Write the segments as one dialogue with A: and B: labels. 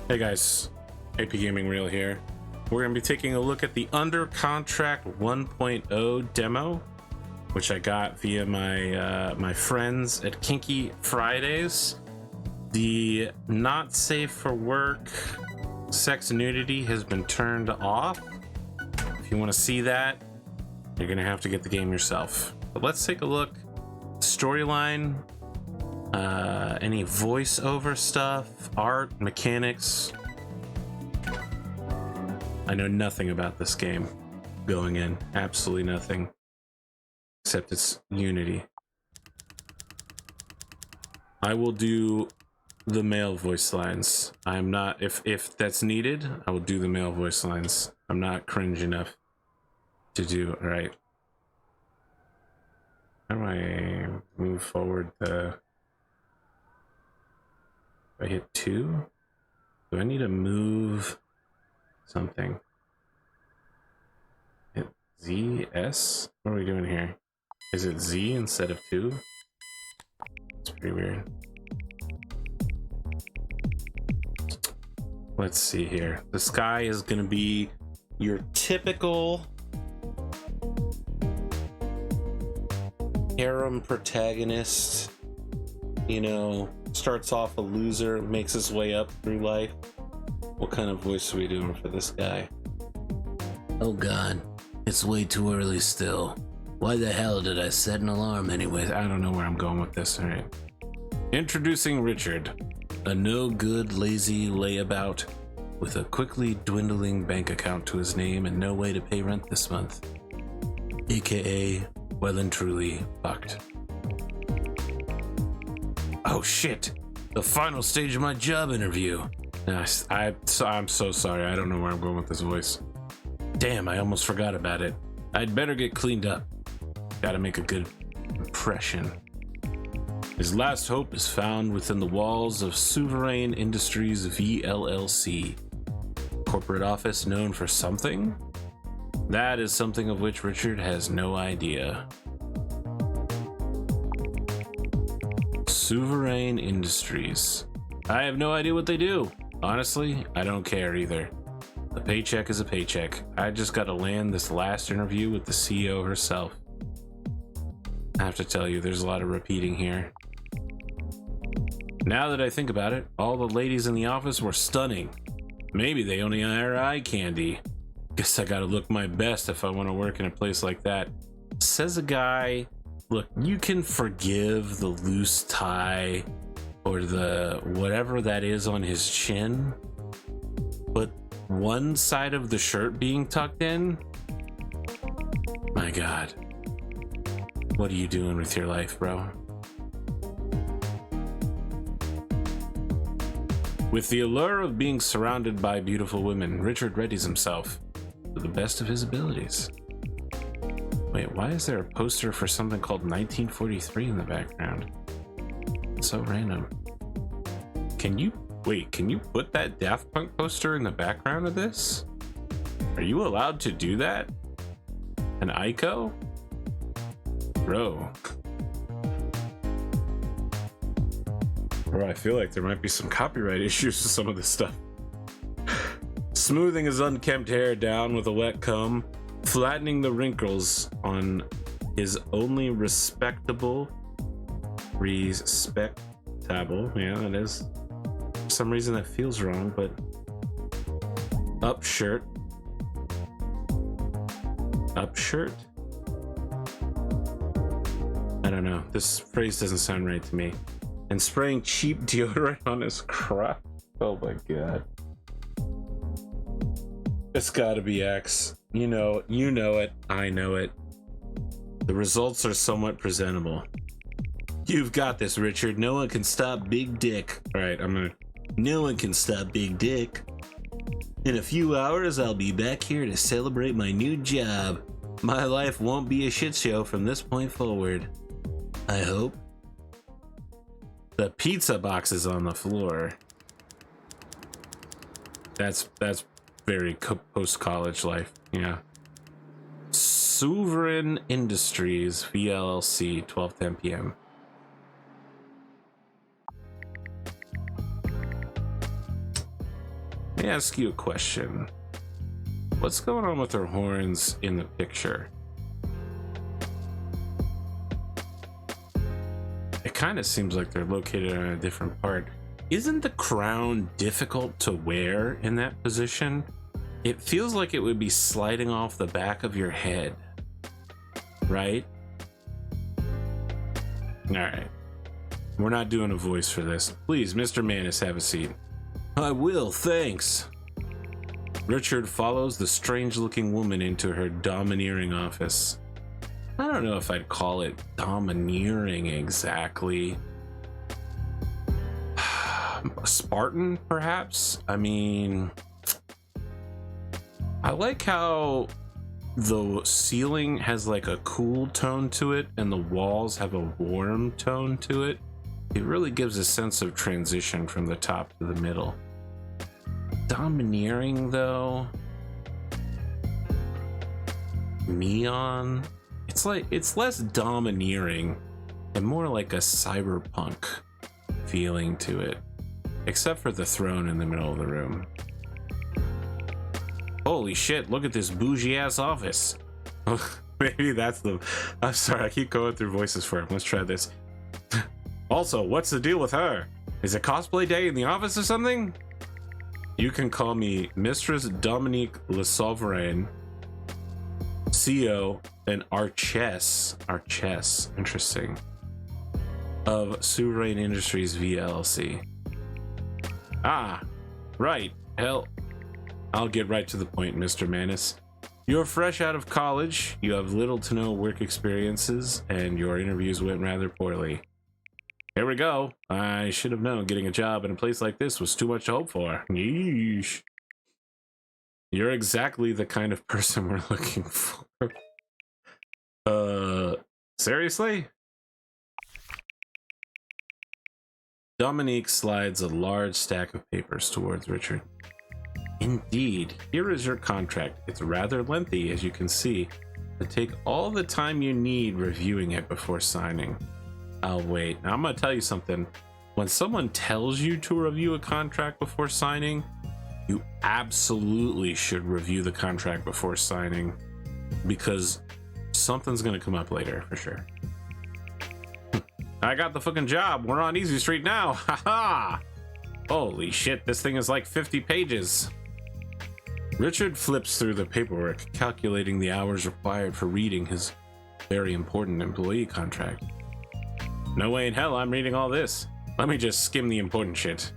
A: Hey guys, AP Gaming Reel here. We're going to be taking a look at the Under Contract 1.0 demo, which I got via my friends at Kinky Fridays. The not safe for work sex nudity has been turned off. If you want to see that, you're going to have to get the game yourself. But let's take a look. Storyline, any voiceover stuff, art, mechanics. I know nothing about this game going in, absolutely nothing, except it's Unity. I will do the male voice lines. I'm not, if that's needed, I will do the male voice lines. I'm not cringe enough to do. All right. How do I move forward? I hit 2? Do I need to move something? Hit Z, S? What are we doing here? Is it Z instead of 2? It's pretty weird. Let's see here. The sky is going to be your typical harem protagonist. You know, starts off a loser, makes his way up through life. What kind of voice are we doing for this guy?
B: Oh god, it's way too early still. Why the hell did I set an alarm anyways?
A: I don't know where I'm going with this. All right. Introducing Richard,
B: A no-good, lazy layabout with a quickly dwindling bank account to his name and no way to pay rent this month. AKA, well and truly fucked.
A: oh shit, the final stage of my job interview. I'm so sorry. I don't know where I'm going with this voice. Damn, I almost forgot about it. I'd better get cleaned up. Gotta make a good impression. His last hope is found within the walls of Sovereign Industries VLLC. Corporate office known for something? That is something of which Richard has no idea. Sovereign Industries. I have no idea what they do. Honestly, I don't care either. A paycheck is a paycheck. I just gotta land this last interview with the CEO herself. I have to tell you, there's a lot of repeating here. Now that I think about it, all the ladies in the office were stunning. Maybe they only hire eye candy. Guess I gotta look my best if I want to work in a place like that. Says a guy, look, you can forgive the loose tie or the whatever that is on his chin, but one side of the shirt being tucked in? My God. What are you doing with your life, bro? With the allure of being surrounded by beautiful women, Richard readies himself to the best of his abilities. Wait, why is there a poster for something called 1943 in the background? It's so random. Can you put that Daft Punk poster in the background of this? Are you allowed to do that? An Ico? Bro. Bro, I feel like there might be some copyright issues with some of this stuff. Smoothing his unkempt hair down with a wet comb, flattening the wrinkles on his only respectable, yeah, that is. For some reason that feels wrong, but up shirt. I don't know. This phrase doesn't sound right to me. And spraying cheap deodorant on his crotch. Oh my god. It's gotta be X. You know it. I know it. The results are somewhat presentable. You've got this, Richard. No one can stop Big Dick. Alright, no one can stop Big Dick. In a few hours, I'll be back here to celebrate my new job. My life won't be a shit show from this point forward. I hope. The pizza box is on the floor. That's very post-college life. Yeah. Sovereign Industries VLLC, 12:10 p.m. me ask you a question. What's going on with her horns in the picture? It kind of seems like they're located on a different part. Isn't the crown difficult to wear in that position? It feels like it would be sliding off the back of your head, right? All right. We're not doing a voice for this. Please, Mr. Manis, have a seat. I will, thanks. Richard follows the strange-looking woman into her domineering office. I don't know if I'd call it domineering exactly. Spartan, perhaps? I mean, I like how the ceiling has like a cool tone to it and the walls have a warm tone to it. It really gives a sense of transition from the top to the middle. Domineering, though. Neon. It's less domineering and more like a cyberpunk feeling to it. Except for the throne in the middle of the room. Holy shit, look at this bougie ass office. Maybe that's the... I'm sorry, I keep going through voices for him. Let's try this. Also, what's the deal with her? Is it cosplay day in the office or something? You can call me Mistress Dominique Le Souverain, CEO and Archess, interesting, of Souverain Industries VLC. Ah, right. Hell, I'll get right to the point, Mr. Manis. You're fresh out of college, you have little to no work experiences, and your interviews went rather poorly. Here we go. I should have known getting a job in a place like this was too much to hope for. Yeesh. You're exactly the kind of person we're looking for. Seriously? Dominique slides a large stack of papers towards Richard. Indeed, here is your contract. It's rather lengthy, as you can see, but take all the time you need reviewing it before signing. I'll wait. Now, I'm going to tell you something. When someone tells you to review a contract before signing, you absolutely should review the contract before signing, because something's going to come up later for sure. I got the fucking job. We're on Easy Street now. Haha. Holy shit, this thing is like 50 pages. Richard flips through the paperwork, calculating the hours required for reading his very important employee contract. No way in hell I'm reading all this. Let me just skim the important shit.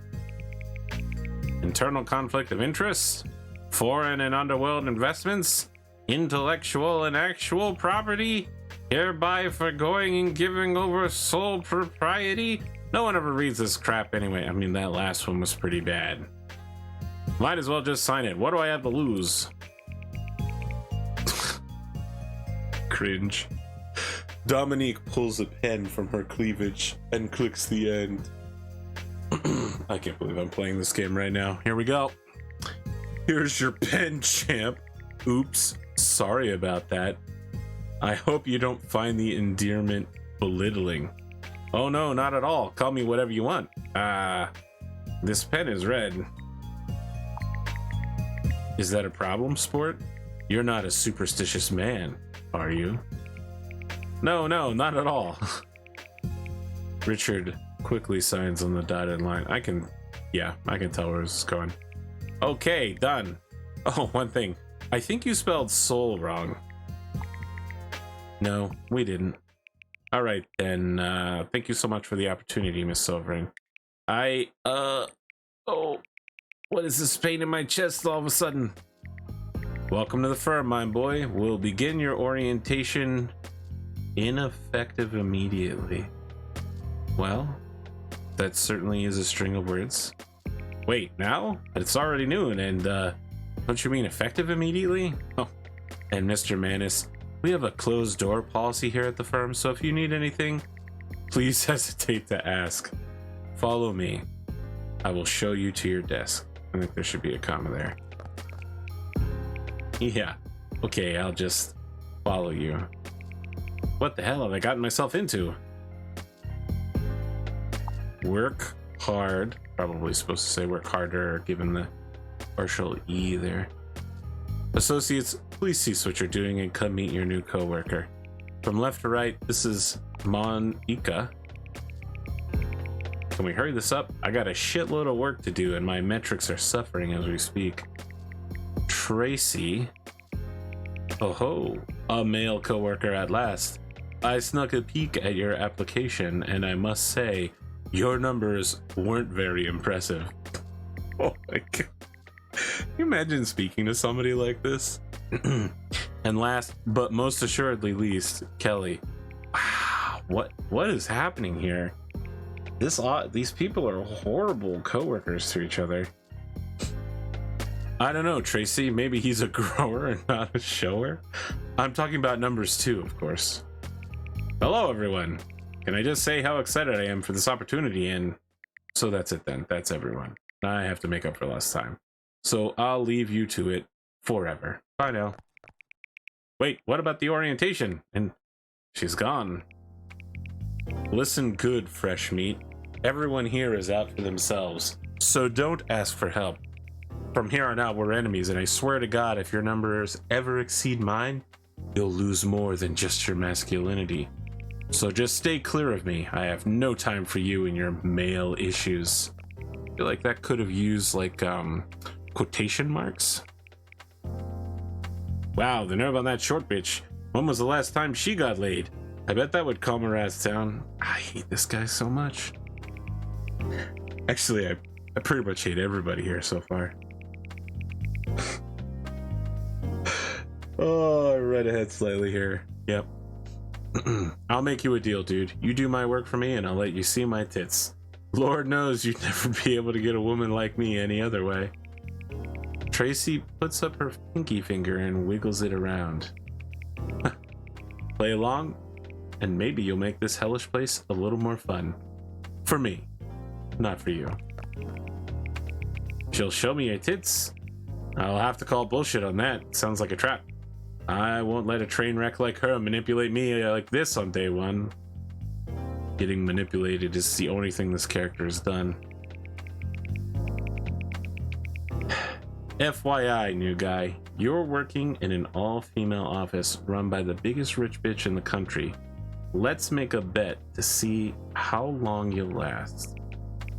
A: Internal conflict of interest, foreign and underworld investments, intellectual and actual property, hereby foregoing and giving over sole propriety. No one ever reads this crap anyway. I mean, that last one was pretty bad. Might as well just sign it. What do I have to lose? Cringe. Dominique pulls a pen from her cleavage and clicks the end. I can't believe I'm playing this game right now. Here we go. Here's your pen, champ. Oops, sorry about that. I hope you don't find the endearment belittling. Oh no, not at all. Call me whatever you want. This pen is red. Is that a problem, sport? You're not a superstitious man, are you? No, not at all. Richard quickly signs on the dotted line. I can tell where this is going. Okay, done. Oh, one thing. I think you spelled soul wrong. No, we didn't. All right, then. Thank you so much for the opportunity, Miss Sovereign. What is this pain in my chest all of a sudden? Welcome to the firm, my boy. We'll begin your orientation ineffective immediately. Well, that certainly is a string of words. Wait, now? It's already noon, and don't you mean effective immediately? Oh, and Mr. Manis, we have a closed door policy here at the firm, so if you need anything, please hesitate to ask. Follow me. I will show you to your desk. I think there should be a comma there. Yeah, okay, I'll just follow you. What the hell have I gotten myself into? Work hard. Probably supposed to say work harder, given the Partial E there. Associates, please cease what you're doing and come meet your new coworker. From left to right, this is Monica. Can we hurry this up? I got a shitload of work to do and my metrics are suffering as we speak. Tracy. Oh ho, a male coworker at last. I snuck a peek at your application and I must say, your numbers weren't very impressive. Oh my god. Can you imagine speaking to somebody like this? And last, but most assuredly least, Kelly. Wow, what is happening here? These people are horrible coworkers to each other. I don't know, Tracy. Maybe he's a grower and not a shower. I'm talking about numbers too, of course. Hello, everyone. Can I just say how excited I am for this opportunity? And so that's it then. That's everyone. I have to make up for lost time. So I'll leave you to it forever. Bye now. Wait, what about the orientation? And she's gone. Listen good, fresh meat. Everyone here is out for themselves, so don't ask for help. From here on out, we're enemies, and I swear to God, if your numbers ever exceed mine, you'll lose more than just your masculinity. So just stay clear of me. I have no time for you and your male issues. I feel like that could have used, like, quotation marks. Wow, the nerve on that short bitch. When was the last time she got laid? I bet that would calm her ass down. I hate this guy so much. Actually, I pretty much hate everybody here so far. Oh, I read ahead slightly here. Yep. I'll make you a deal, dude. You do my work for me and I'll let you see my tits. Lord knows you'd never be able to get a woman like me any other way. Tracy puts up her pinky finger and wiggles it around. Play along, and maybe you'll make this hellish place a little more fun. For me, not for you. She'll show me your tits. I'll have to call bullshit on that. Sounds like a trap. I won't let a train wreck like her manipulate me like this on day one. Getting manipulated is the only thing this character has done. FYI, new guy, you're working in an all-female office run by the biggest rich bitch in the country. Let's make a bet to see how long you'll last.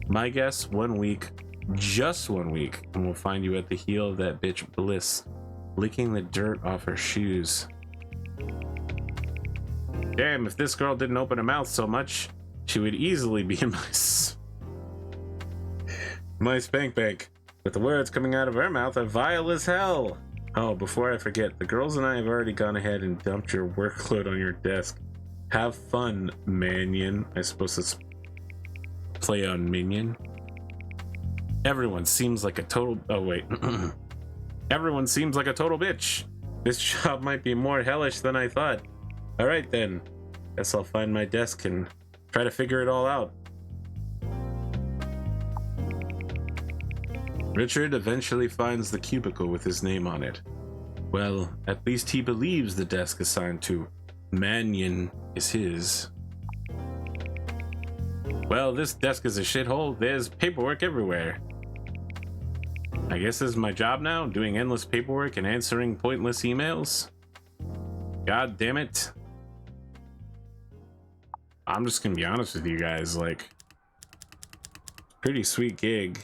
A: My guess, 1 week, just 1 week, and we'll find you at the heel of that bitch Bliss, licking the dirt off her shoes. Damn, if this girl didn't open her mouth so much, she would easily be in my spank bank. But the words coming out of her mouth are vile as hell. Oh, before I forget, the girls and I have already gone ahead and dumped your workload on your desk. Have fun, Manion. I suppose it's play on minion. Everyone seems like a total... Oh, wait. Everyone seems like a total bitch. This job might be more hellish than I thought. Alright then. Guess I'll find my desk and try to figure it all out. Richard eventually finds the cubicle with his name on it. Well, at least he believes the desk assigned to Manion is his. Well, this desk is a shithole. There's paperwork everywhere. I guess this is my job now, doing endless paperwork and answering pointless emails. God damn it. I'm just gonna be honest with you guys, like, pretty sweet gig.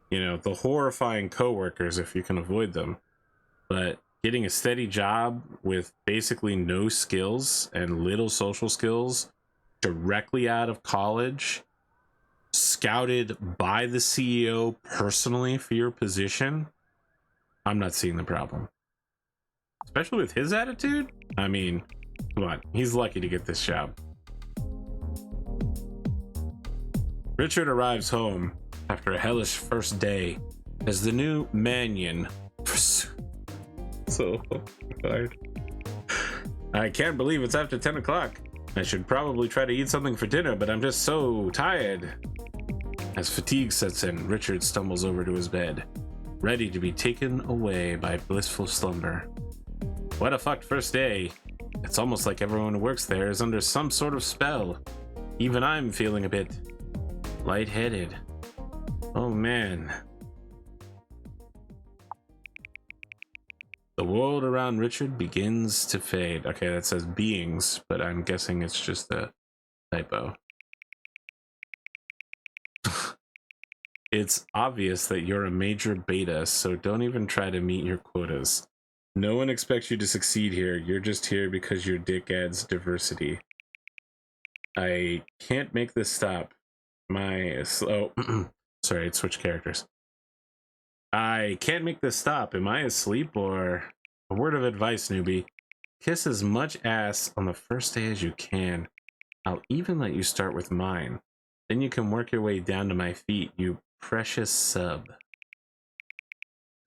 A: You know, the horrifying coworkers if you can avoid them. But getting a steady job with basically no skills and little social skills directly out of college, scouted by the CEO personally for your position, I'm not seeing the problem. Especially with his attitude? I mean, come on, he's lucky to get this job. Richard arrives home after a hellish first day as the new Manion. So hard. I can't believe it's after 10 o'clock. I should probably try to eat something for dinner, but I'm just so tired. As fatigue sets in, Richard stumbles over to his bed, ready to be taken away by blissful slumber. What a fucked first day. It's almost like everyone who works there is under some sort of spell. Even I'm feeling a bit lightheaded. Oh man. world around Richard begins to fade. Okay, that says beings, but I'm guessing it's just a typo. It's obvious that you're a major beta, so don't even try to meet your quotas. No one expects you to succeed here. You're just here because your dick adds diversity. I can't make this stop. Sorry, it switched characters. I can't make this stop. Am I asleep or... A word of advice, newbie. Kiss as much ass on the first day as you can. I'll even let you start with mine. Then you can work your way down to my feet, you precious sub.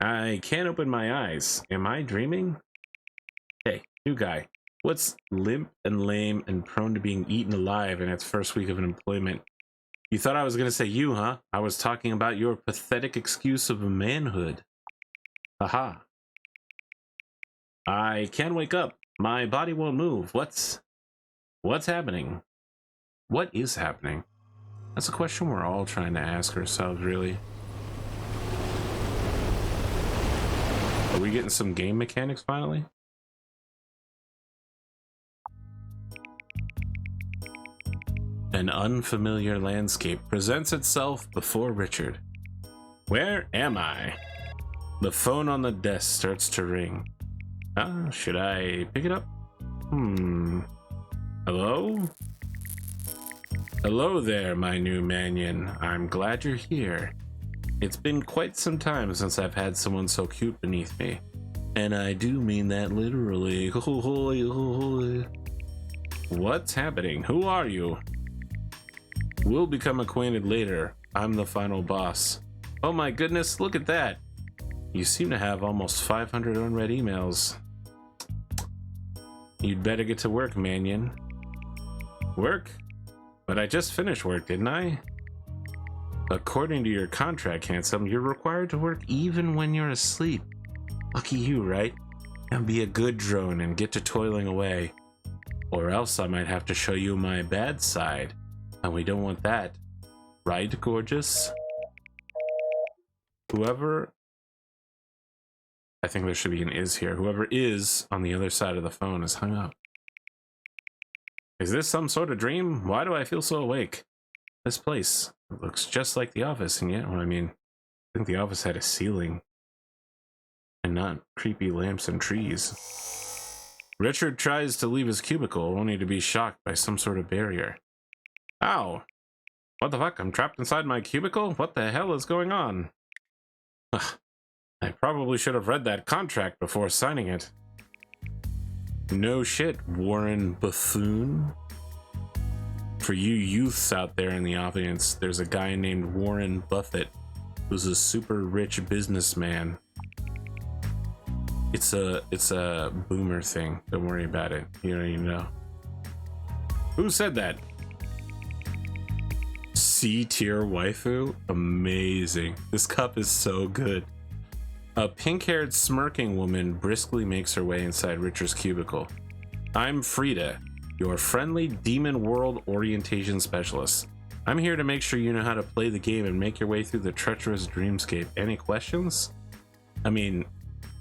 A: I can't open my eyes. Am I dreaming? Hey, new guy. What's limp and lame and prone to being eaten alive in its first week of employment? You thought I was gonna say you, huh? I was talking about your pathetic excuse of manhood. Aha. I can't wake up. My body won't move. What's happening? What is happening? That's a question we're all trying to ask ourselves, really. Are we getting some game mechanics finally? An unfamiliar landscape presents itself before Richard. Where am I? The phone on the desk starts to ring. Should I pick it up? Hello? Hello there, my new manion. I'm glad you're here. It's been quite some time since I've had someone so cute beneath me. And I do mean that literally. What's happening? Who are you? We'll become acquainted later. I'm the final boss. Oh my goodness, look at that. You seem to have almost 500 unread emails. You'd better get to work, manion. Work? But I just finished work, didn't I? According to your contract, handsome, you're required to work even when you're asleep. Lucky you, right? And be a good drone and get to toiling away. Or else I might have to show you my bad side. And we don't want that. Right, gorgeous? Whoever... I think there should be an is here. Whoever is on the other side of the phone is hung up. Is this some sort of dream? Why do I feel so awake? This place looks just like the office, and yet, well, I mean, I think the office had a ceiling and not creepy lamps and trees. Richard tries to leave his cubicle, only to be shocked by some sort of barrier. Ow! What the fuck? I'm trapped inside my cubicle? What the hell is going on? Ugh, I probably should have read that contract before signing it. No shit, Warren Buffoon. For you youths out there in the audience, there's a guy named Warren Buffett who's a super rich businessman. It's a boomer thing. Don't worry about it. You don't even know. Who said that? C-tier waifu? Amazing. This cup is so good. A pink-haired smirking woman briskly makes her way inside Richard's cubicle. I'm Frida, your friendly Demon World orientation specialist. I'm here to make sure you know how to play the game and make your way through the treacherous dreamscape. Any questions? I mean,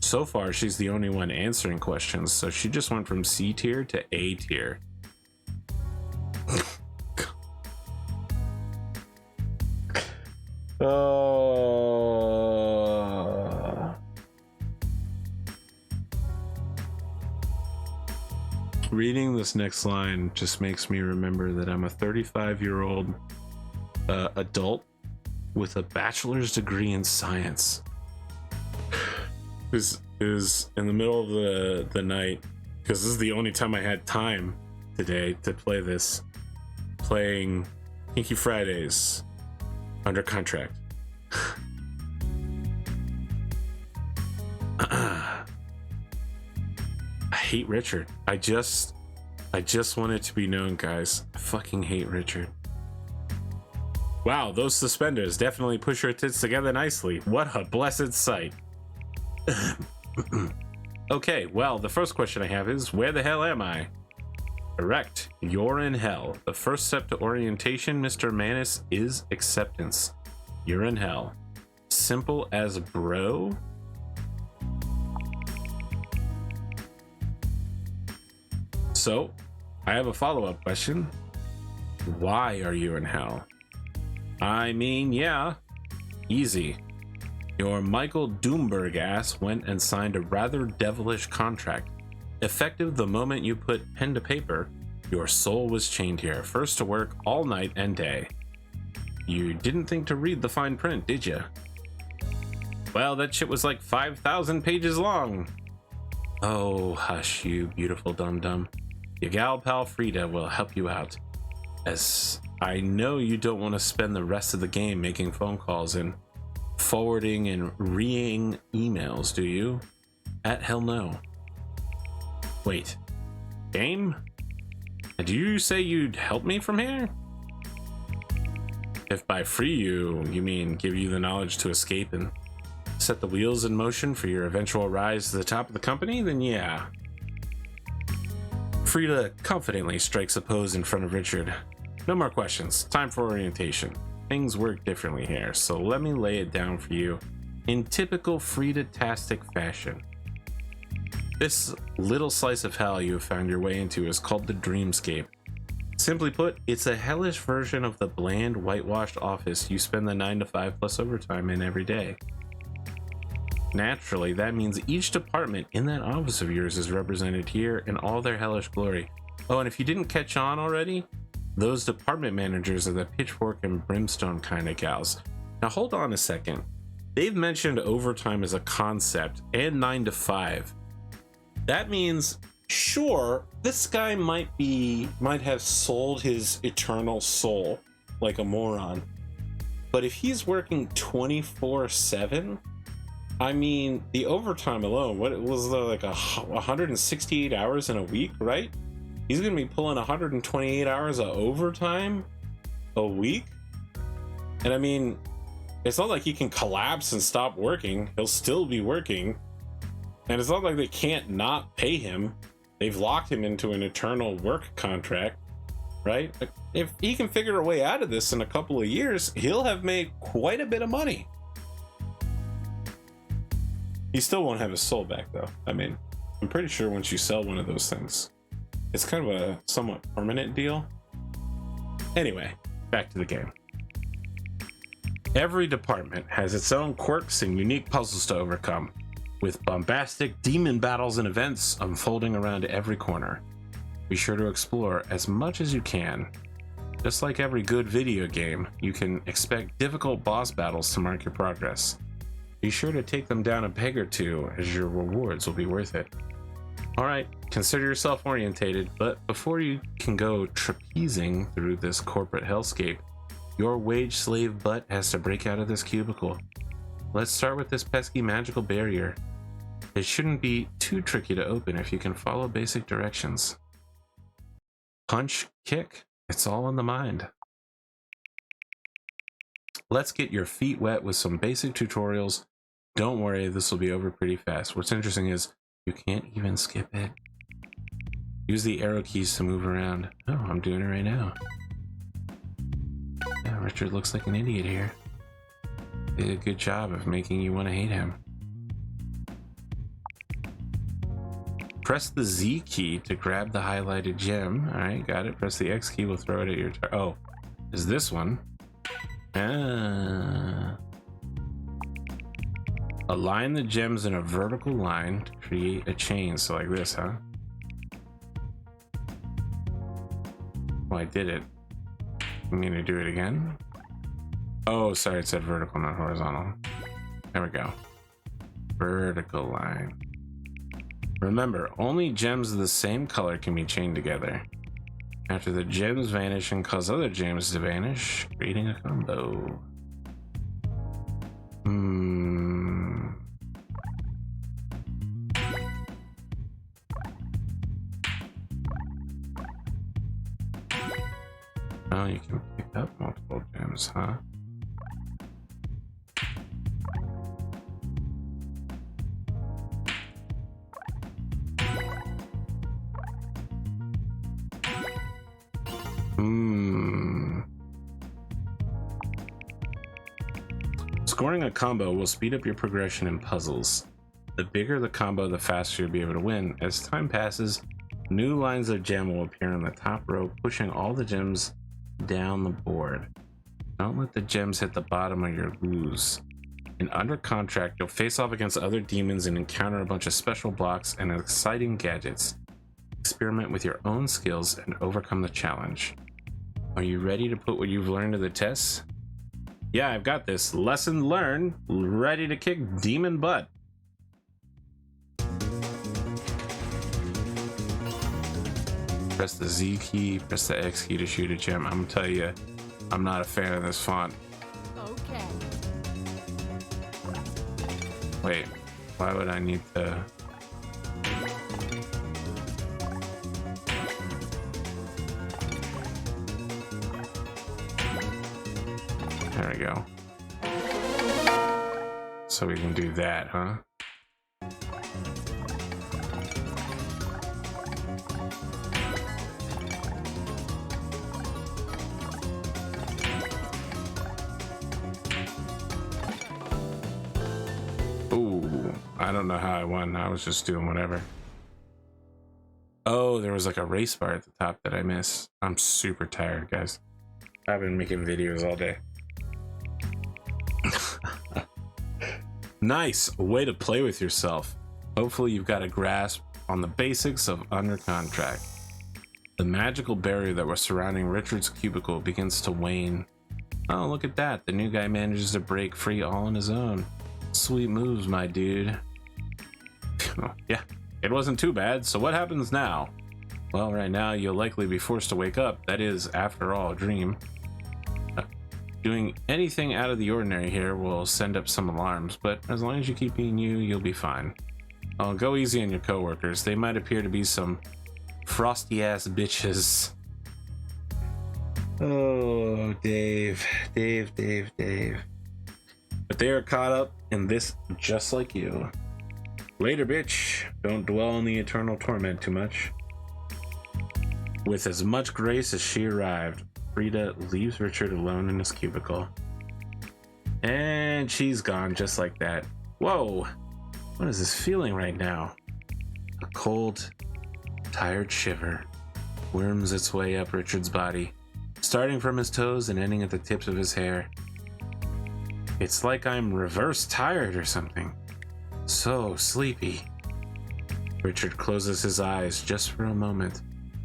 A: so far she's the only one answering questions, so she just went from C tier to A tier. Reading this next line just makes me remember that I'm a 35-year-old adult with a bachelor's degree in science. Is in the middle of the night, because this is the only time I had time today to play this, playing Kinky Fridays under contract. I hate Richard. I just want it to be known, guys. I fucking hate Richard. Wow, those suspenders definitely push your tits together nicely. What a blessed sight. Okay, well, the first question I have is, where the hell am I? Correct. You're in hell. The first step to orientation, Mr. Manus, is acceptance. You're in hell. Simple as bro? So, I have a follow-up question. Why are you in hell? I mean, yeah, easy. Your Michael Doomberg ass went and signed a rather devilish contract. Effective the moment you put pen to paper, your soul was chained here, first to work all night and day. You didn't think to read the fine print, did you? Well, that shit was like 5,000 pages long. Oh, hush, you beautiful dum-dum. Your gal pal Frida will help you out. As I know you don't want to spend the rest of the game making phone calls and forwarding and reading emails, do you? At hell no. Wait, game? Did you say you'd help me from here? If by free you mean give you the knowledge to escape and set the wheels in motion for your eventual rise to the top of the company, then yeah. Frida confidently strikes a pose in front of Richard. No more questions. Time for orientation. Things work differently here, so let me lay it down for you in typical Frida-tastic fashion. This little slice of hell you have found your way into is called the Dreamscape. Simply put, it's a hellish version of the bland, whitewashed office you spend the 9 to 5 plus overtime in every day. Naturally, that means each department in that office of yours is represented here in all their hellish glory. Oh, and if you didn't catch on already, those department managers are the pitchfork and brimstone kind of gals. Now hold on a second. They've mentioned overtime as a concept and 9 to 5. That means, sure, this guy might have sold his eternal soul like a moron. But if he's working 24/7, I mean, the overtime alone, what it was like 168 hours in a week, right? He's gonna be pulling 128 hours of overtime a week. And I mean, it's not like he can collapse and stop working. He'll still be working. And it's not like they can't not pay him. They've locked him into an eternal work contract, right? If he can figure a way out of this in a couple of years, he'll have made quite a bit of money. He still won't have his soul back, though. I mean, I'm pretty sure once you sell one of those things, it's kind of a somewhat permanent deal. Anyway, back to the game. Every department has its own quirks and unique puzzles to overcome, with bombastic demon battles and events unfolding around every corner. Be sure to explore as much as you can. Just like every good video game, you can expect difficult boss battles to mark your progress. Be sure to take them down a peg or two, as your rewards will be worth it. Alright, consider yourself orientated, but before you can go trapezing through this corporate hellscape, your wage slave butt has to break out of this cubicle. Let's start with this pesky magical barrier. It shouldn't be too tricky to open if you can follow basic directions. Punch, kick, it's all in the mind. Let's get your feet wet with some basic tutorials. Don't worry, this will be over pretty fast. What's interesting is you can't even skip it. Use the arrow keys to move around. Oh, I'm doing it right now. Yeah, Richard looks like an idiot here. Did a good job of making you want to hate him. Press the Z key to grab the highlighted gem. Alright, got it. Press the X key, we'll throw it at your target. Oh, is this one? Align the gems in a vertical line to create a chain. So like this, huh? Well, I did it. I'm gonna do it again. Oh, sorry, it said vertical, not horizontal. There we go. Vertical line. Remember, only gems of the same color can be chained together. After the gems vanish and cause other gems to vanish, creating a combo. Oh, you can pick up multiple gems, huh? Scoring a combo will speed up your progression in puzzles. The bigger the combo, the faster you'll be able to win. As time passes, New lines of gem will appear on the top row, pushing all the gems down the board. Don't let the gems hit the bottom or you'll lose. In Under Contract, you'll face off against other demons and encounter a bunch of special blocks and exciting gadgets. Experiment with your own skills and overcome the challenge. Are you ready to put what you've learned to the test? Yeah, I've got this. Lesson learned. Ready to kick demon butt. Press the Z key, press the X key to shoot a gem. I'm gonna tell you, I'm not a fan of this font.
C: Okay.
A: Wait, why would I need to... There we go. So we can do that, huh? Ooh, I don't know how I won. I was just doing whatever. Oh, there was like a race bar at the top that I missed. I'm super tired, guys. I've been making videos all day. Nice way to play with yourself. Hopefully you've got a grasp on the basics of Under Contract. The magical barrier that was surrounding Richard's cubicle begins to wane. Oh, look at that. The new guy manages to break free all on his own. Sweet moves, my dude. Yeah, it wasn't too bad. So what happens now? Well, right now you'll likely be forced to wake up. That is, after all, a dream. Doing anything out of the ordinary here will send up some alarms, but as long as you keep being you, you'll be fine. Oh, go easy on your coworkers. They might appear to be some frosty-ass bitches. Oh, Dave. But they are caught up in this just like you. Later, bitch. Don't dwell on the eternal torment too much. With as much grace as she arrived, Frida leaves Richard alone in his cubicle. And she's gone just like that. Whoa! What is this feeling right now? A cold, tired shiver worms its way up Richard's body, starting from his toes and ending at the tips of his hair. It's like I'm reverse tired or something. So sleepy. Richard closes his eyes just for a moment,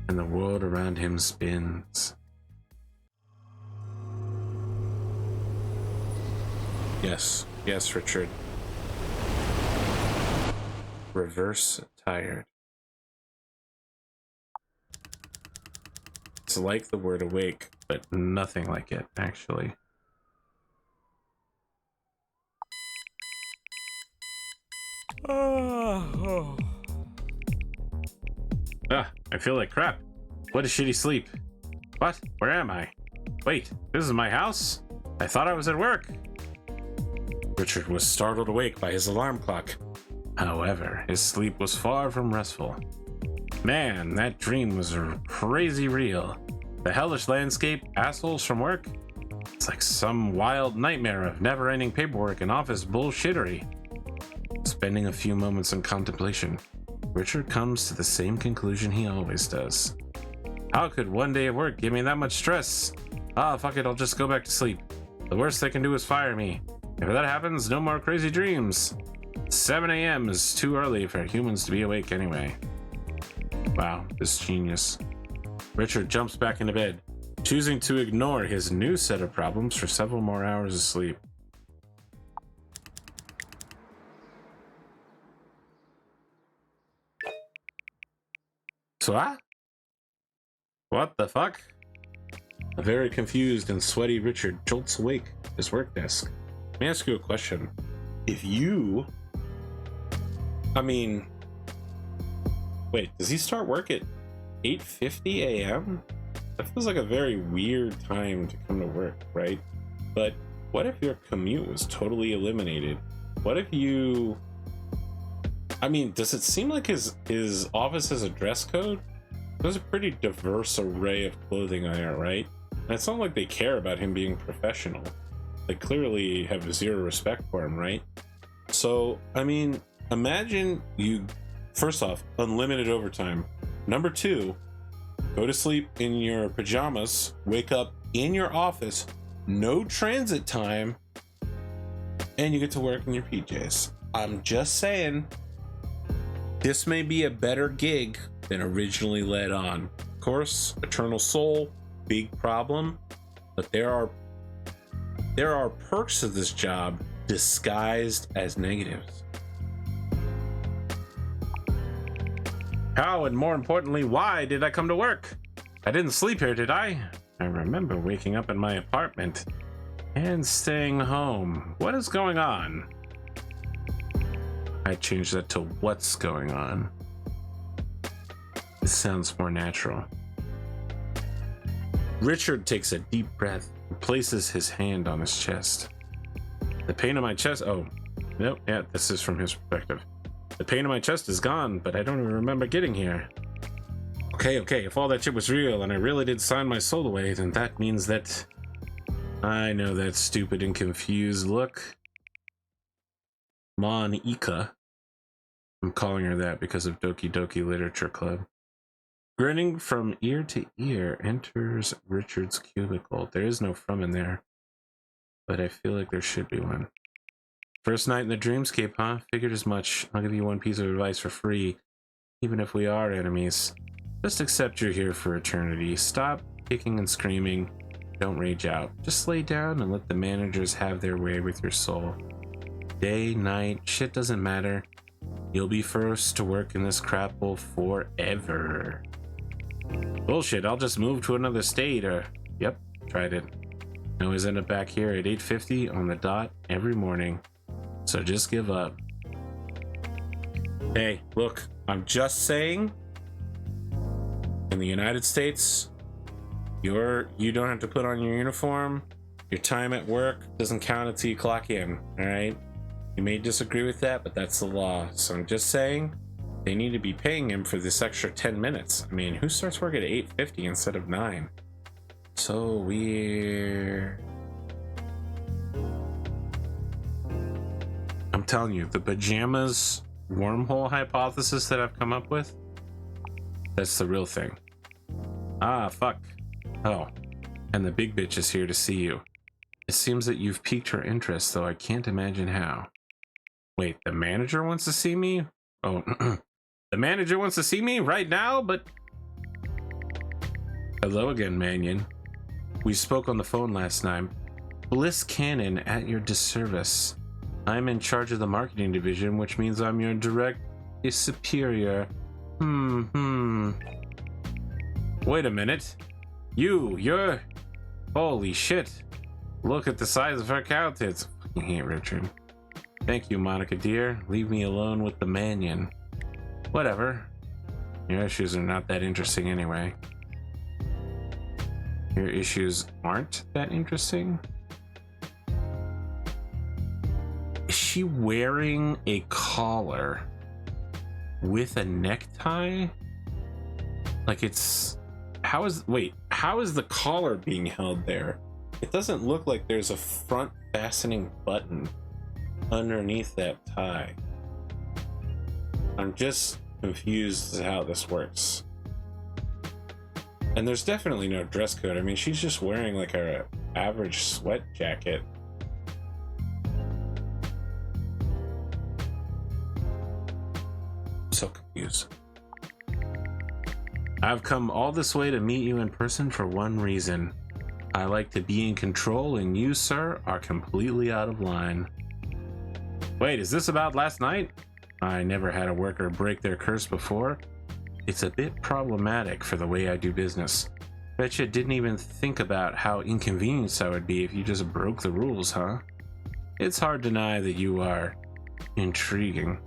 A: and the world around him spins. Yes, Richard. Reverse tired. It's like the word awake, but nothing like it, actually. Ah, I feel like crap. What a shitty sleep. What? Where am I? Wait, this is my house? I thought I was at work. Richard was startled awake by his alarm clock. However, his sleep was far from restful. Man, that dream was crazy real. The hellish landscape, assholes from work. It's like some wild nightmare of never-ending paperwork and office bullshittery. Spending a few moments in contemplation, Richard comes to the same conclusion he always does. How could one day of work give me that much stress? Ah, fuck it, I'll just go back to sleep. The worst they can do is fire me. If that happens, no more crazy dreams. 7 a.m. is too early for humans to be awake anyway. Wow, this genius. Richard jumps back into bed, choosing to ignore his new set of problems for several more hours of sleep. So what the fuck? A very confused and sweaty Richard jolts awake at his work desk. Let me ask you a question. Wait, does he start work at 8:50 a.m.? That feels like a very weird time to come to work, right? But what if your commute was totally eliminated? What if you... does it seem like his office has a dress code? There's a pretty diverse array of clothing on there, right? And it's not like they care about him being professional. They clearly have zero respect for him, right? So, imagine you, first off, unlimited overtime, Number 2, go to sleep in your pajamas, wake up in your office, no transit time, and you get to work in your PJs. I'm just saying, this may be a better gig than originally led on. Of course, Eternal Soul, big problem, but there are perks of this job disguised as negatives. How, and more importantly, why did I come to work? I didn't sleep here, did I? I remember waking up in my apartment and staying home. What is going on? I changed that to what's going on. This sounds more natural. Richard takes a deep breath and places his hand on his chest. The pain in my chest, oh, nope, yeah, this is from his perspective. The pain in my chest is gone, but I don't even remember getting here. Okay, if all that shit was real and I really did sign my soul away, then that means that... I know that stupid and confused look. Monica. I'm calling her that because of Doki Doki Literature Club. Grinning from ear to ear, enters Richard's cubicle. There is no from in there, but I feel like there should be one. First night in the dreamscape, huh? Figured as much. I'll give you one piece of advice for free. Even if we are enemies, just accept you're here for eternity. Stop kicking and screaming. Don't rage out. Just lay down and let the managers have their way with your soul. Day, night, shit doesn't matter. You'll be first to work in this crap hole forever. Bullshit, I'll just move to another state or... Yep, tried it. I always end up back here at 8:50 on the dot every morning. So just give up. Hey, look, I'm just saying, in the United States, you don't have to put on your uniform. Your time at work doesn't count until you clock in, all right? You may disagree with that, but that's the law. So I'm just saying, they need to be paying him for this extra 10 minutes. I mean, who starts work at 8:50 instead of 9? So weird. I'm telling you, the pajamas wormhole hypothesis that I've come up with, that's the real thing. Ah, fuck. Oh, and the big bitch is here to see you. It seems that you've piqued her interest, though I can't imagine how. Wait, the manager wants to see me? Oh, the manager wants to see me right now, but... Hello again, Mannion. We spoke on the phone last night. Bliss Cannon at your disservice. I'm in charge of the marketing division, which means I'm your direct superior. Wait a minute. You're... Holy shit. Look at the size of her cow tits. I fucking hate Richard. Thank you, Monica dear. Leave me alone with the Mannion. Whatever. Your issues are not that interesting anyway. Your issues aren't that interesting? Is she wearing a collar with a necktie? Like it's... How is the collar being held there? It doesn't look like there's a front fastening button underneath that tie. I'm just confused as to how this works. And there's definitely no dress code. I mean, she's just wearing like a average sweat jacket. I'm so confused. I've come all this way to meet you in person for one reason. I like to be in control, and you, sir, are completely out of line. Wait, is this about last night? I never had a worker break their curse before. It's a bit problematic for the way I do business. Betcha didn't even think about how inconvenienced I would be if you just broke the rules, huh? It's hard to deny that you are intriguing.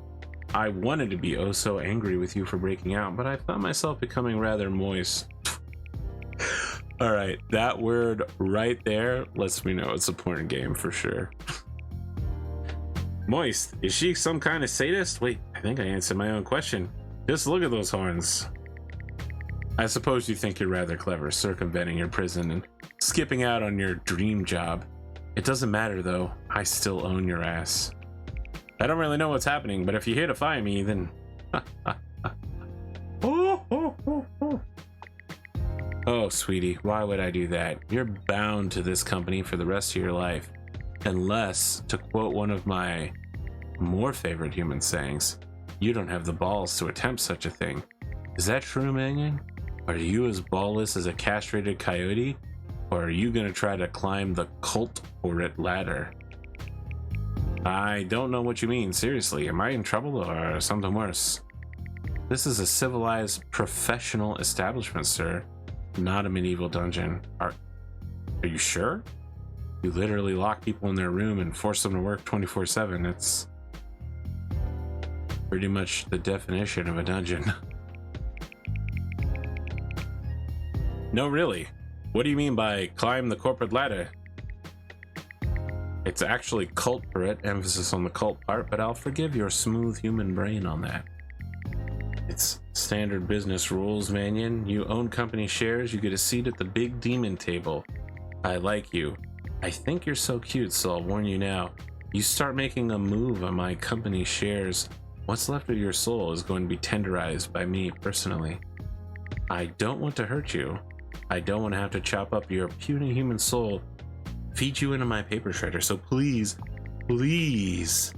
A: I wanted to be oh so angry with you for breaking out, but I found myself becoming rather moist. Alright, that word right there lets me know it's a porn game for sure. Moist, is she some kind of sadist? Wait, I think I answered my own question. Just look at those horns. I suppose you think you're rather clever, circumventing your prison and skipping out on your dream job. It doesn't matter though, I still own your ass. I don't really know what's happening, but if you're here to find me, then... Oh,
B: Oh, sweetie, why would I do that? You're bound to this company for the rest of your life. Unless, to quote one of my more favorite human sayings, you don't have the balls to attempt such a thing. Is that true, Mangan? Are you as ballless as a castrated coyote? Or are you gonna try to climb the cult porret ladder? I don't know what you mean, seriously. Am I in trouble or something worse? This is a civilized, professional establishment, sir. Not a medieval dungeon. Are you sure? You literally lock people in their room and force them to work 24/7. It's pretty much the definition of a dungeon. No, really. What do you mean by climb the corporate ladder? It's actually cult porret, emphasis on the cult part, but I'll forgive your smooth human brain on that. It's standard business rules, Mannion. You own company shares, you get a seat at the big demon table. I like you. I think you're so cute, so I'll warn you now. You start making a move on my company shares, what's left of your soul is going to be tenderized by me personally. I don't want to hurt you. I don't want to have to chop up your puny human soul, feed you into my paper shredder, so please, please.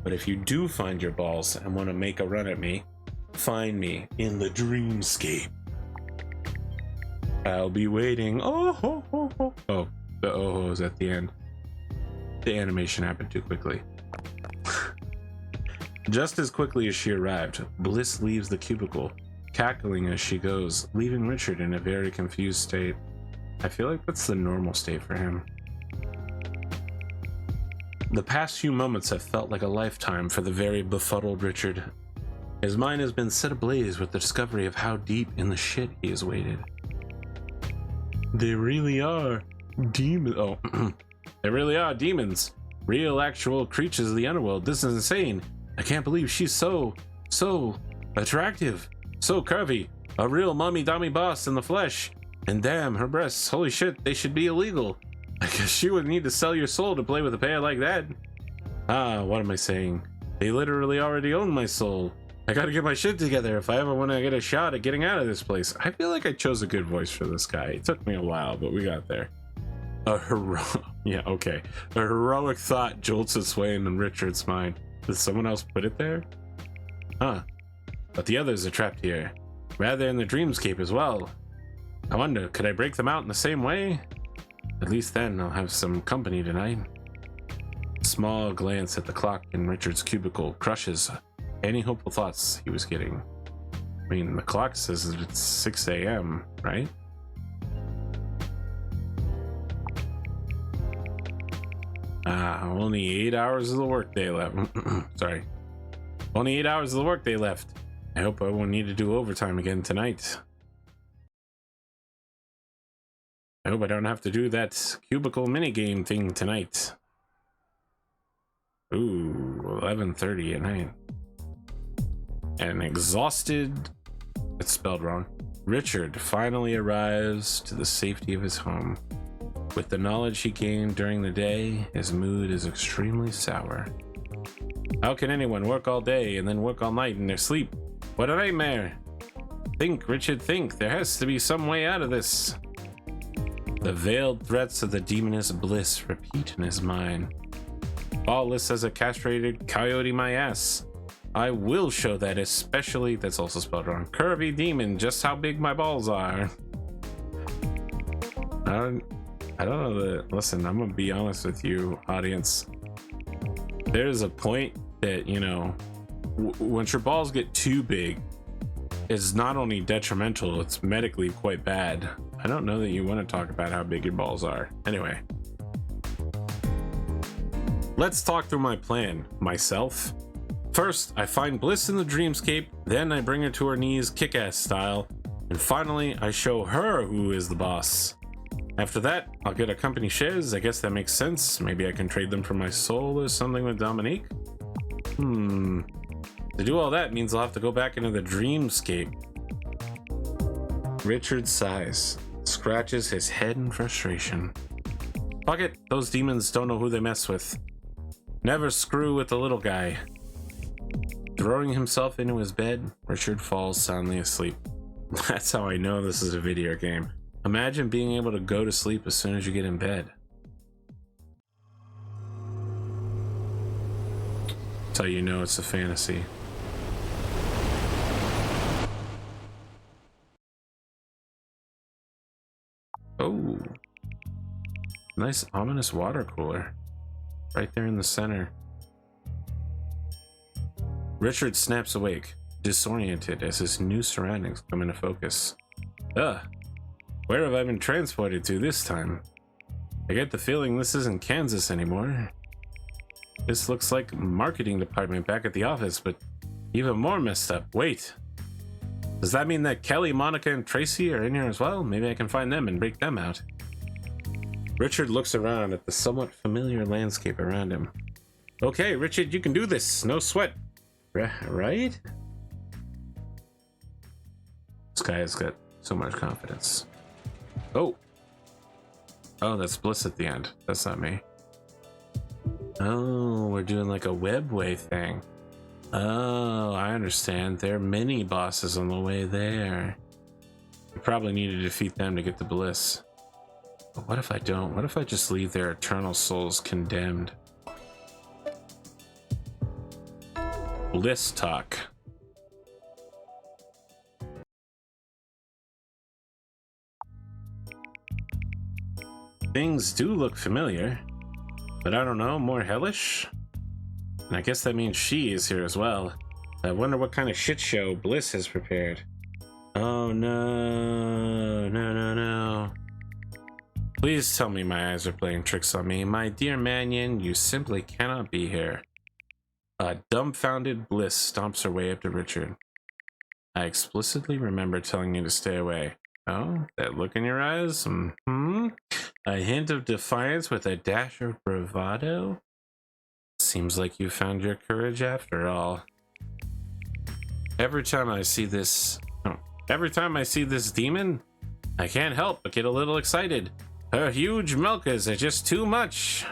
B: But if you do find your balls and want to make a run at me, find me in the dreamscape. I'll be waiting. Oh, the oh is at the end. The animation happened too quickly. Just as quickly as she arrived, Bliss leaves the cubicle, cackling as she goes, leaving Richard in a very confused state. I feel like that's the normal state for him. The past few moments have felt like a lifetime for the very befuddled Richard. His mind has been set ablaze with the discovery of how deep in the shit he has waded. They really are demons. Oh, they really are demons. Real, actual creatures of the underworld. This is insane. I can't believe she's so attractive, so curvy. A real mommy-dommy boss in the flesh. And damn, her breasts. Holy shit, they should be illegal. I guess she would need to sell your soul to play with a pair like that. Ah, what am I saying? They literally already own my soul. I gotta get my shit together if I ever want to get a shot at getting out of this place. I feel like I chose a good voice for this guy. It took me a while, but we got there. A heroic thought jolts its way into Richard's mind. Did someone else put it there? Huh. But the others are trapped here. Rather in the dreamscape as well. I wonder, could I break them out in the same way? At least then I'll have some company tonight. A small glance at the clock in Richard's cubicle crushes any hopeful thoughts he was getting. I mean, the clock says it's 6 a.m., right? Only 8 hours of the workday left. Sorry. Only 8 hours of the workday left. I hope I won't need to do overtime again tonight. I hope I don't have to do that cubicle minigame thing tonight. Ooh, 11:30 at night. And exhausted, it's spelled wrong, Richard finally arrives to the safety of his home. With the knowledge he gained during the day, his mood is extremely sour. How can anyone work all day and then work all night in their sleep? What a nightmare! Think, Richard, think. There has to be some way out of this. The veiled threats of the demoness Bliss repeat in his mind. Ballless as a castrated coyote my ass. I will show that, especially, that's also spelled wrong, curvy demon, just how big my balls are. I don't know that, listen, I'm gonna be honest with you, audience. There's a point that, you know, once your balls get too big, it's not only detrimental, it's medically quite bad. I don't know that you want to talk about how big your balls are. Anyway. Let's talk through my plan, myself. First, I find Bliss in the dreamscape, then I bring her to her knees kick-ass style, and finally, I show her who is the boss. After that, I'll get a company shares. I guess that makes sense. Maybe I can trade them for my soul or something with Dominique. To do all that means I'll have to go back into the dreamscape. Richard sighs, scratches his head in frustration. Fuck it, those demons don't know who they mess with. Never screw with the little guy. Throwing himself into his bed, Richard falls soundly asleep.
A: That's how I know this is a video game. Imagine being able to go to sleep as soon as you get in bed. That's how you know it's a fantasy. Oh, nice ominous water cooler right there in the center. Richard snaps awake, disoriented as his new surroundings come into focus. Ugh, where have I been transported to this time? I get the feeling this isn't Kansas anymore. This looks like marketing department back at the office, but even more messed up. Wait, does that mean that Kelly, Monica, and Tracy are in here as well? Maybe I can find them and break them out. Richard looks around at the somewhat familiar landscape around him. Okay, Richard, you can do this. No sweat. Right? This guy has got so much confidence. Oh, that's Bliss at the end. That's not me. Oh, we're doing like a webway thing. Oh, I understand. There are many bosses on the way there. You probably need to defeat them to get to Bliss. But what if I don't? What if I just leave their eternal souls condemned? Bliss talk. Things do look familiar, but I don't know, more hellish? And I guess that means she is here as well. I wonder what kind of shit show Bliss has prepared. Oh no, no. Please tell me my eyes are playing tricks on me. My dear Mannion, you simply cannot be here. A dumbfounded Bliss stomps her way up to Richard. I explicitly remember telling you to stay away. Oh, that look in your eyes? A hint of defiance with a dash of bravado? Seems like you found your courage after all. Every time I see this demon, I can't help but get a little excited. Her huge milkers are just too much.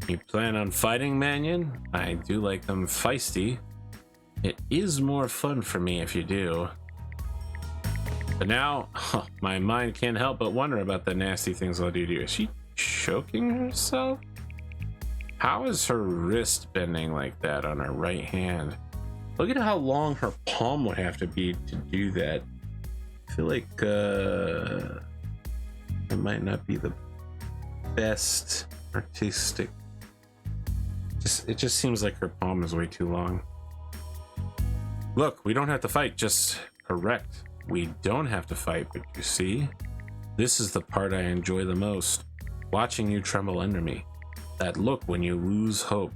A: You plan on fighting, Mannion? I do like them feisty. It is more fun for me if you do. But now, my mind can't help but wonder about the nasty things I'll do to you. Is she choking herself? How is her wrist bending like that on her right hand? Look at how long her palm would have to be to do that. I feel like it might not be the best artistic. It just seems like her palm is way too long. Look, we don't have to fight, just correct. We don't have to fight, but you see, this is the part I enjoy the most. Watching you tremble under me. That look when you lose hope.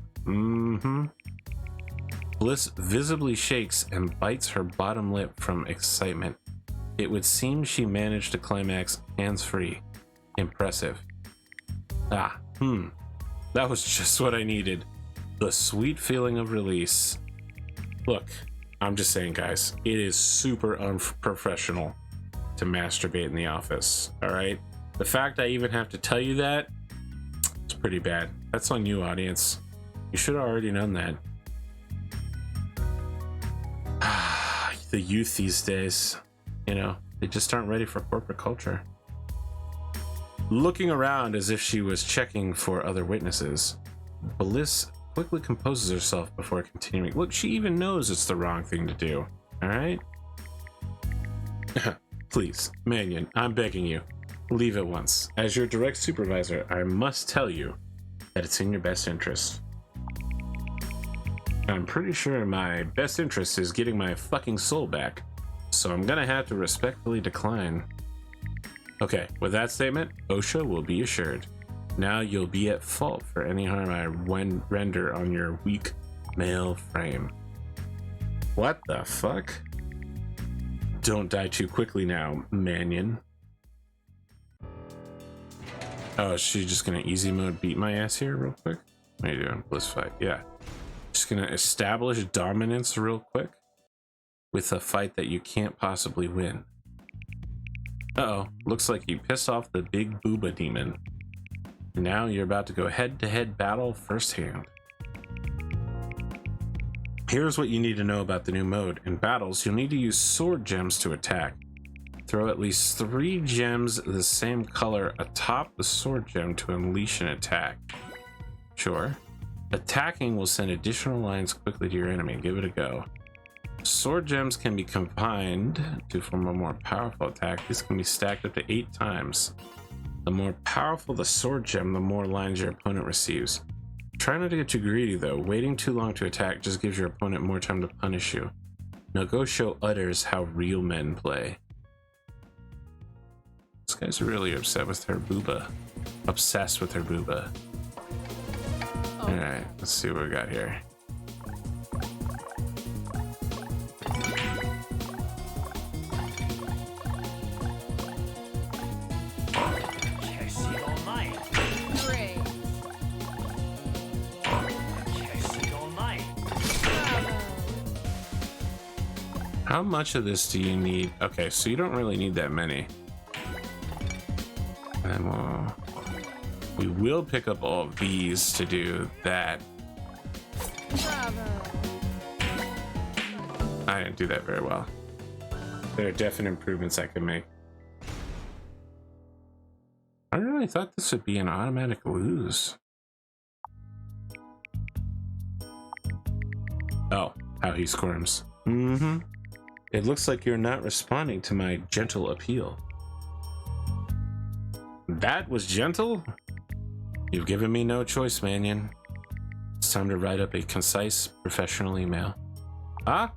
A: Bliss visibly shakes and bites her bottom lip from excitement. It would seem she managed to climax hands-free. Impressive. That was just what I needed. The sweet feeling of release. Look, I'm just saying, guys, it is super unprofessional to masturbate in the office, all right? The fact I even have to tell you that, it's pretty bad. That's on you, audience. You should have already known that. The youth these days, you know, they just aren't ready for corporate culture. Looking around as if she was checking for other witnesses, Bliss quickly composes herself before continuing. Look, she even knows it's the wrong thing to do, all right? Please, Mannion, I'm begging you, leave at once. As your direct supervisor, I must tell you that it's in your best interest. I'm pretty sure my best interest is getting my fucking soul back, so I'm gonna have to respectfully decline. Okay, with that statement, OSHA will be assured. Now you'll be at fault for any harm I render on your weak male frame. What the fuck? Don't die too quickly now, Mannion. Oh, is she just gonna easy mode beat my ass here real quick? What are you doing? Bliss fight, yeah. Just gonna establish dominance real quick with a fight that you can't possibly win. Uh-oh, looks like you pissed off the big booba demon. Now you're about to go head-to-head battle firsthand. Here's what you need to know about the new mode. In battles, you'll need to use sword gems to attack. Throw at least 3 gems the same color atop the sword gem to unleash an attack. Sure. Attacking will send additional lines quickly to your enemy. Give it a go. Sword gems can be combined to form a more powerful attack. These can be stacked up to 8 times. The more powerful the sword gem, the more lines your opponent receives. Try not to get too greedy though. Waiting too long to attack just gives your opponent more time to punish you. Now go show others how real men play. This guy's really upset with her booba. Obsessed with her booba.
C: Oh.
A: Alright, let's see what we got here.
C: Great.
A: How much of this do you need? Okay, so you don't really need that many. And we will pick up all of these to do that.
C: Bravo.
A: I didn't do that very well. There are definite improvements I can make. I really thought this would be an automatic lose. Oh, how he squirms. Mm-hmm. It looks like you're not responding to my gentle appeal. That was gentle? You've given me no choice, Mannion. It's time to write up a concise, professional email. Ah?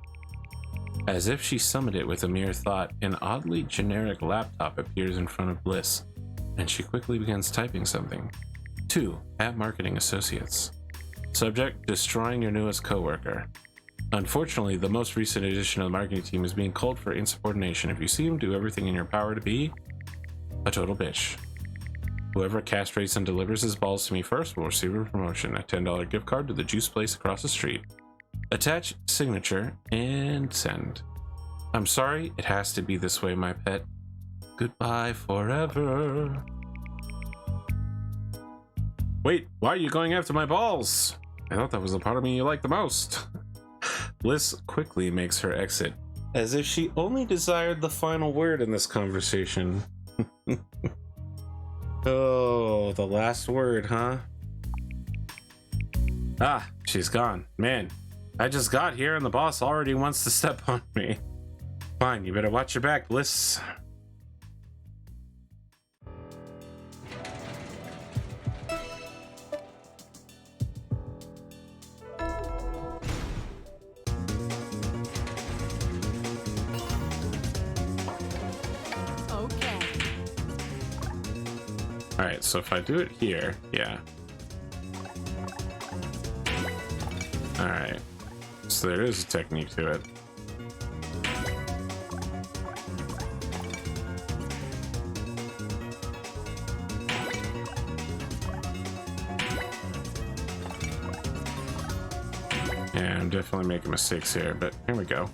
A: As if she summoned it with a mere thought, an oddly generic laptop appears in front of Bliss, and she quickly begins typing something. To @Marketing Associates. Subject, destroying your newest coworker. Unfortunately, the most recent addition to the marketing team is being called for insubordination. If you see him, do everything in your power to be a total bitch. Whoever castrates and delivers his balls to me first will receive a promotion. A $10 gift card to the juice place across the street. Attach signature and send. I'm sorry, it has to be this way, my pet. Goodbye forever. Wait, why are you going after my balls? I thought that was the part of me you liked the most. Bliss quickly makes her exit, as if she only desired the final word in this conversation. Oh, the last word, huh? Ah, she's gone. Man, I just got here and the boss already wants to step on me. Fine, you better watch your back, Bliss.
C: Okay.
A: Alright, so if I do it here, yeah. Alright, so there is a technique to it. Yeah, I'm definitely making mistakes here, but here we go.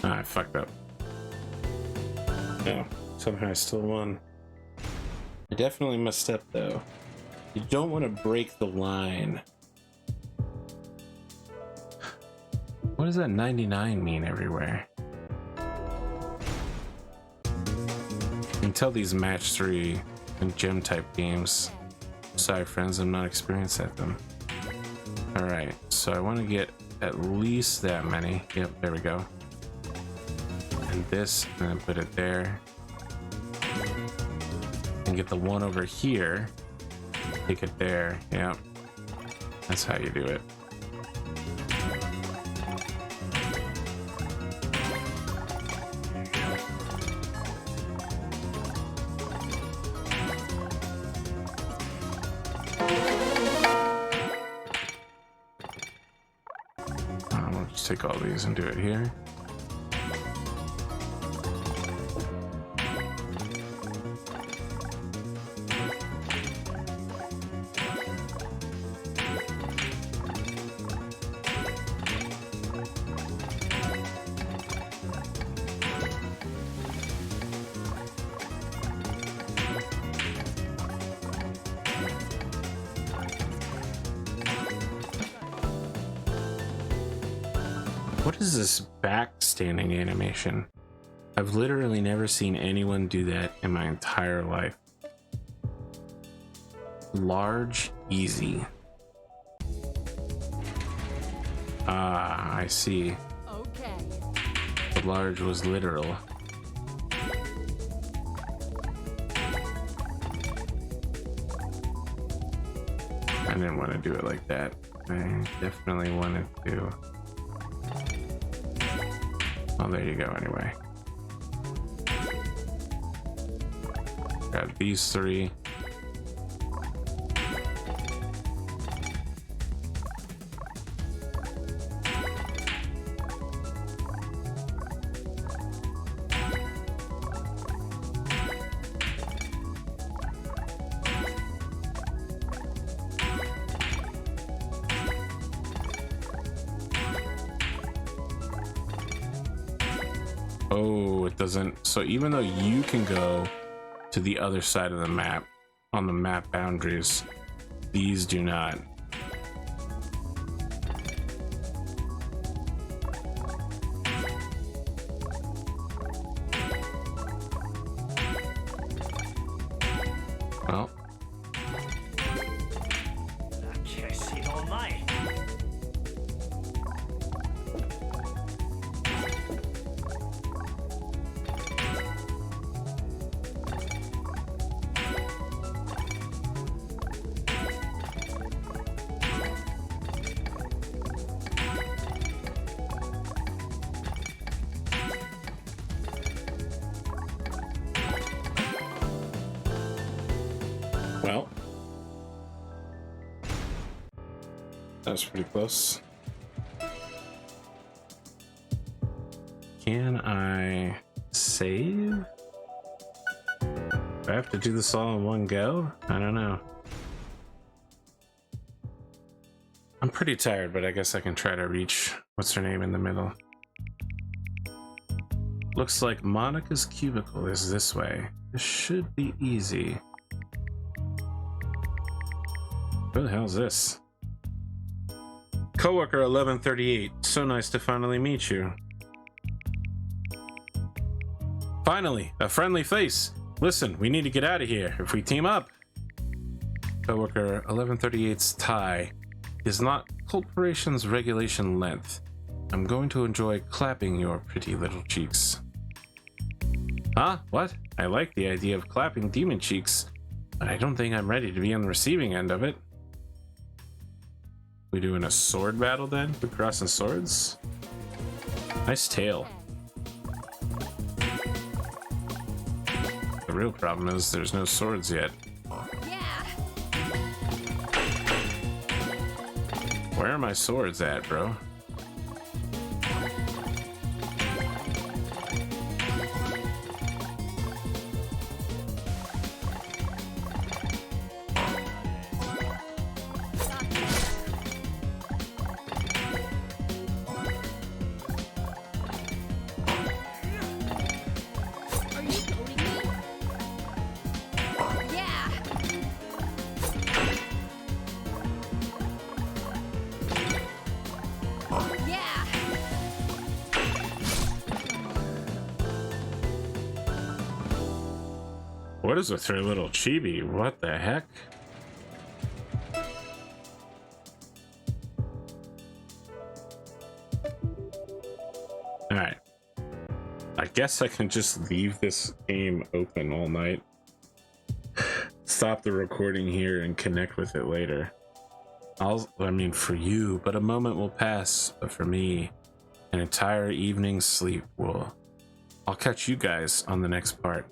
A: Ah, I fucked up. No, somehow I still won. I definitely messed up though. You don't want to break the line. What does that 99 mean everywhere? You can tell these match 3 and gem type games. Sorry friends, I'm not experienced at them. Alright, so I want to get at least that many. Yep, there we go. And this, and then put it there. And get the one over here. Take it there. Yep. That's how you do it. just take all these and do it here. What is this back standing animation? I've literally never seen anyone do that in my entire life. Large, easy. Ah, I see.
C: Okay.
A: The large was literal. I didn't want to do it like that. I definitely wanted to. Oh, there you go, anyway. Got these three. Oh, it doesn't. So even though you can go to the other side of the map on the map boundaries, these do not. Well, well, that was pretty close. Can I save? Do I have to do this all in one go? I don't know. I'm pretty tired, but I guess I can try to reach what's her name in the middle. Looks like Monica's cubicle is this way. This should be easy. Who the hell is this? Coworker 1138. So nice to finally meet you. Finally, a friendly face. Listen, we need to get out of here. If we team up. Coworker 1138's tie is not corporation's regulation length. I'm going to enjoy clapping your pretty little cheeks. Huh? What? I like the idea of clapping demon cheeks, but I don't think I'm ready to be on the receiving end of it. We doing a sword battle then? We're crossing swords? Nice tail. The real problem is there's no swords yet.
C: Yeah.
A: Where are my swords at, bro?
C: Are you goading me? Yeah. Yeah.
A: What is with her little chibi? What the heck? Alright. I guess I can just leave this game open all night. Stop the recording here and connect with it later. I mean, for you, but a moment will pass. But for me, an entire evening's sleep will. I'll catch you guys on the next part.